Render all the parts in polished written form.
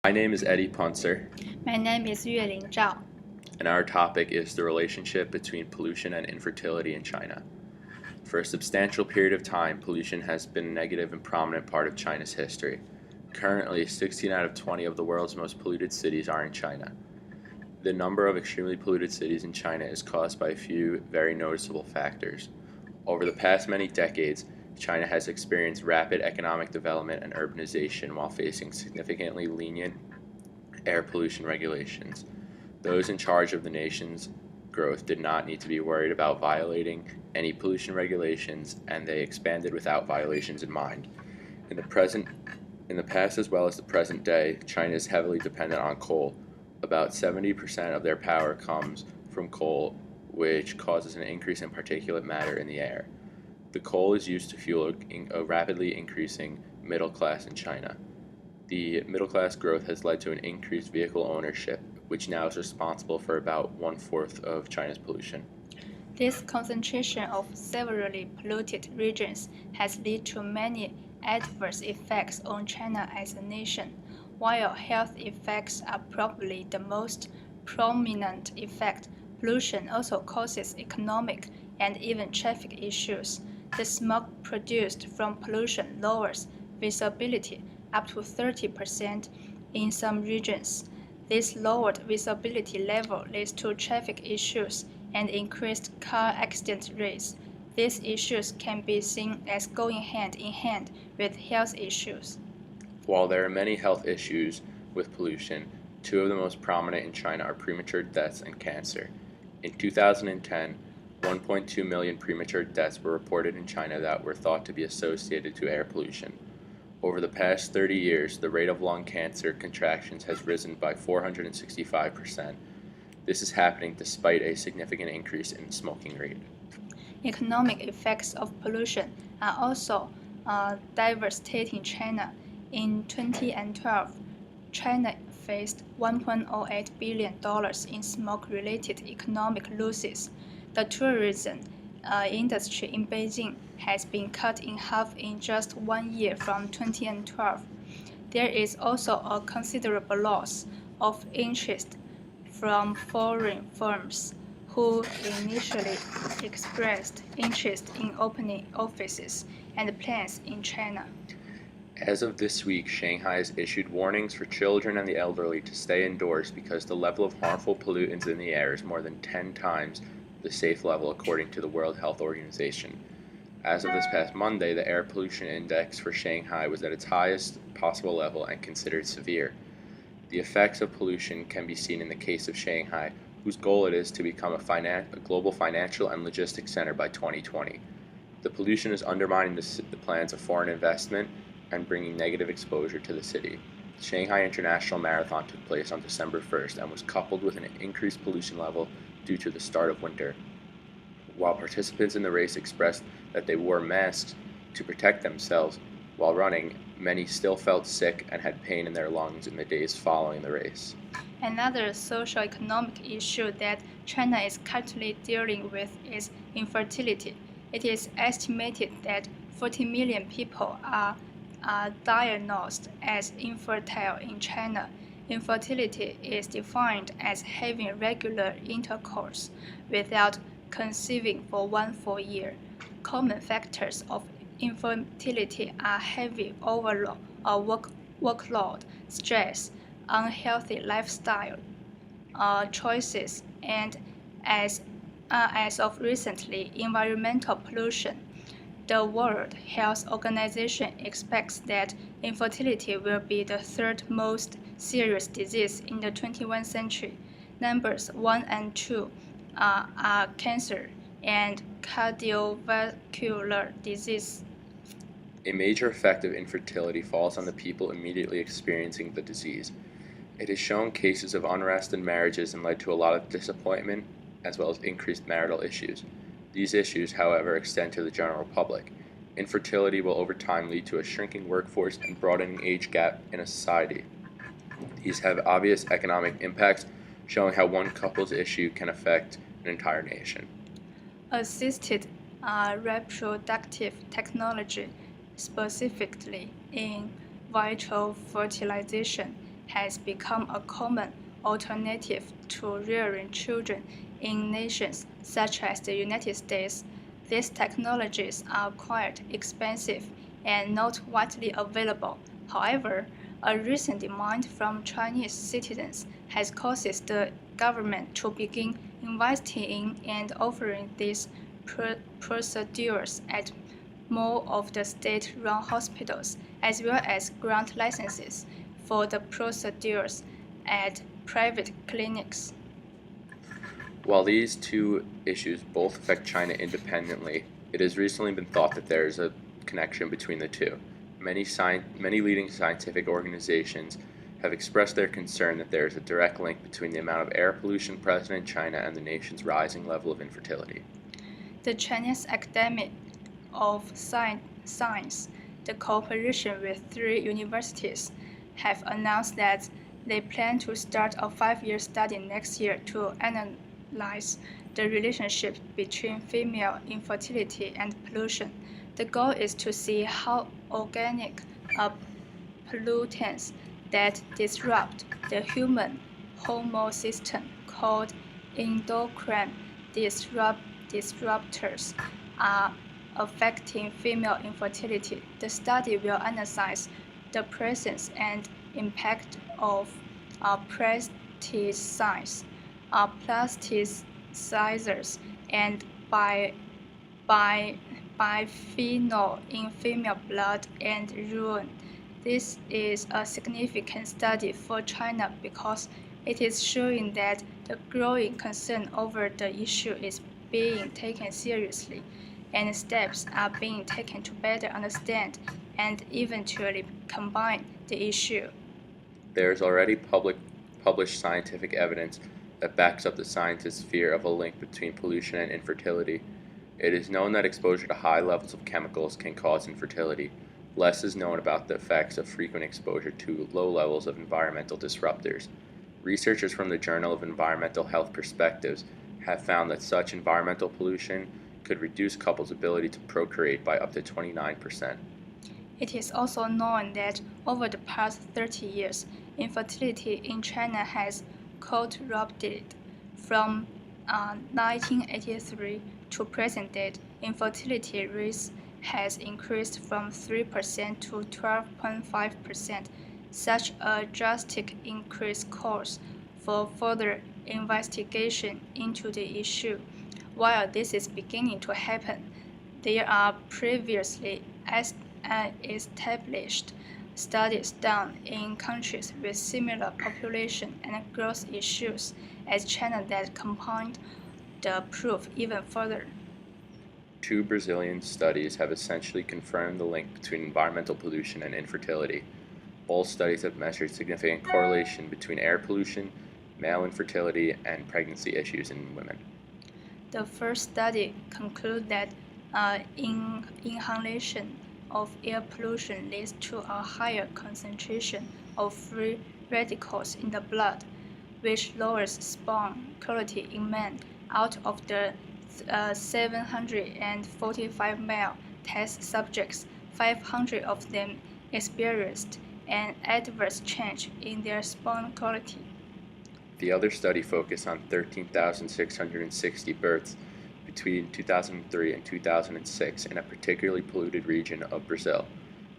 My name is Eddie Punzer, My name is Yueling Zhao. and our topic is the relationship between pollution and infertility in China. For a substantial period of time, pollution has been a negative and prominent part of China's history. Currently, 16 out of 20 of the world's most polluted cities are in China. The number of extremely polluted cities in China is caused by a few very noticeable factors. Over the past many decades, China has experienced rapid economic development and urbanization while facing significantly lenient air pollution regulations. Those in charge of the nation's growth did not need to be worried about violating any pollution regulations, and they expanded without violations in mind. In the present in the past as well as the present day, China is heavily dependent on coal. About 70% of their power comes from coal, which causes an increase in particulate matter in the air. The coal is used to fuel a rapidly increasing middle class in China. The middle class growth has led to an increased vehicle ownership, which now is responsible for about one-fourth of China's pollution. This concentration of severely polluted regions has led to many adverse effects on China as a nation. While health effects are probably the most prominent effect, pollution also causes economic and even traffic issues. The smoke produced from pollution lowers visibility up to 30% in some regions. This lowered visibility level leads to traffic issues and increased car accident rates. These issues can be seen as going hand in hand with health issues. While there are many health issues with pollution, two of the most prominent in China are premature deaths and cancer. In 2010, 1.2 million premature deaths were reported in China that were thought to be associated to air pollution. Over the past 30 years, the rate of lung cancer contractions has risen by 465%. This is happening despite a significant increase in smoking rate. Economic effects of pollution are also devastating China. In 2012, China faced $1.08 billion in smoke-related economic losses. The tourism industry in Beijing has been cut in half in just 1 year from 2012. There is also a considerable loss of interest from foreign firms who initially expressed interest in opening offices and plants in China. As of this week, Shanghai has issued warnings for children and the elderly to stay indoors because the level of harmful pollutants in the air is more than 10 times the safe level according to the World Health Organization. As of this past Monday, the air pollution index for Shanghai was at its highest possible level and considered severe. The effects of pollution can be seen in the case of Shanghai, whose goal it is to become a global financial and logistics center by 2020. The pollution is undermining the plans of foreign investment and bringing negative exposure to the city. The Shanghai International Marathon took place on December 1st and was coupled with an increased pollution level due to the start of winter. While participants in the race expressed that they wore masks to protect themselves while running, many still felt sick and had pain in their lungs in the days following the race. Another socio-economic issue that China is currently dealing with is infertility. It is estimated that 40 million people are diagnosed as infertile in China. Infertility is defined as having regular intercourse without conceiving for one full year. Common factors of infertility are heavy workload, stress, unhealthy lifestyle choices, and as of recently, environmental pollution. The World Health Organization expects that infertility will be the third most serious disease in the 21st century. Numbers 1 and 2 are cancer and cardiovascular disease. A major effect of infertility falls on the people immediately experiencing the disease. It has shown cases of unrest in marriages and led to a lot of disappointment as well as increased marital issues. These issues, however, extend to the general public. Infertility will over time lead to a shrinking workforce and broadening age gap in a society. These have obvious economic impacts, showing how one couple's issue can affect an entire nation. Assisted reproductive technology, specifically in vitro fertilization, has become a common alternative to rearing children in nations such as the United States. These technologies are quite expensive and not widely available. However, a recent demand from Chinese citizens has caused the government to begin investing in and offering these procedures at more of the state-run hospitals, as well as grant licenses for the procedures at private clinics. While these two issues both affect China independently, it has recently been thought that there is a connection between the two. Many leading scientific organizations have expressed their concern that there is a direct link between the amount of air pollution present in China and the nation's rising level of infertility. The Chinese Academy of Science, the cooperation with 3 universities, have announced that they plan to start a 5-year study next year to analyze the relationship between female infertility and pollution. The goal is to see how organic pollutants that disrupt the human hormone system, called endocrine disruptors, are affecting female infertility. The study will analyze the presence and impact of pesticides, plasticizers, and bisphenol in female blood and urine. This is a significant study for China because it is showing that the growing concern over the issue is being taken seriously, and steps are being taken to better understand and eventually combine the issue. There is already published scientific evidence that backs up the scientists' fear of a link between pollution and infertility. It is known that exposure to high levels of chemicals can cause infertility. Less is known about the effects of frequent exposure to low levels of environmental disruptors. Researchers from the Journal of Environmental Health Perspectives have found that such environmental pollution could reduce couples' ability to procreate by up to 29%. It is also known that over the past 30 years, infertility in China has quadrupled. From 1983 to present date, infertility rates has increased from 3% to 12.5%. Such a drastic increase calls for further investigation into the issue. While this is beginning to happen, there are previously established studies done in countries with similar population and growth issues as China that compound the proof even further. 2 Brazilian studies have essentially confirmed the link between environmental pollution and infertility. Both studies have measured significant correlation between air pollution, male infertility, and pregnancy issues in women. The first study concluded that inhalation of air pollution leads to a higher concentration of free radicals in the blood, which lowers sperm quality in men. Out of the 745 male test subjects, 500 of them experienced an adverse change in their sperm quality. The other study focused on 13,660 births between 2003 and 2006 in a particularly polluted region of Brazil.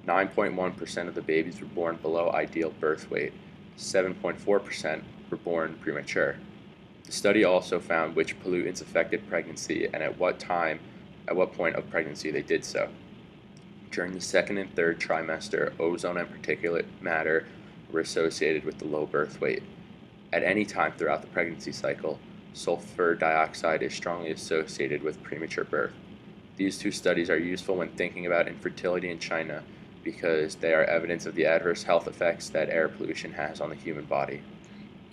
9.1% of the babies were born below ideal birth weight. 7.4% were born premature. The study also found which pollutants affected pregnancy and at what point of pregnancy they did so. During the second and third trimester, ozone and particulate matter were associated with the low birth weight. At any time throughout the pregnancy cycle, sulfur dioxide is strongly associated with premature birth. These 2 studies are useful when thinking about infertility in China because they are evidence of the adverse health effects that air pollution has on the human body.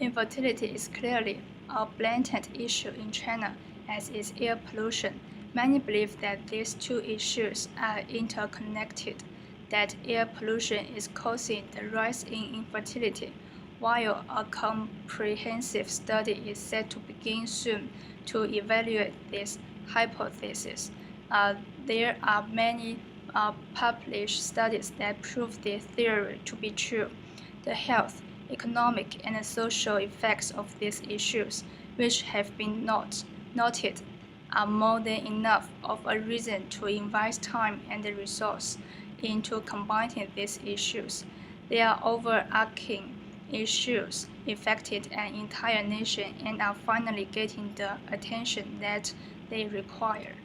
Infertility is clearly a blatant issue in China, as is air pollution. Many believe that these 2 issues are interconnected, that air pollution is causing the rise in infertility. While a comprehensive study is set to begin soon to evaluate this hypothesis, there are many published studies that prove this theory to be true. The Health economic, and social effects of these issues, which have been noted, are more than enough of a reason to invest time and resource into combating these issues. They are overarching issues affected an entire nation and are finally getting the attention that they require.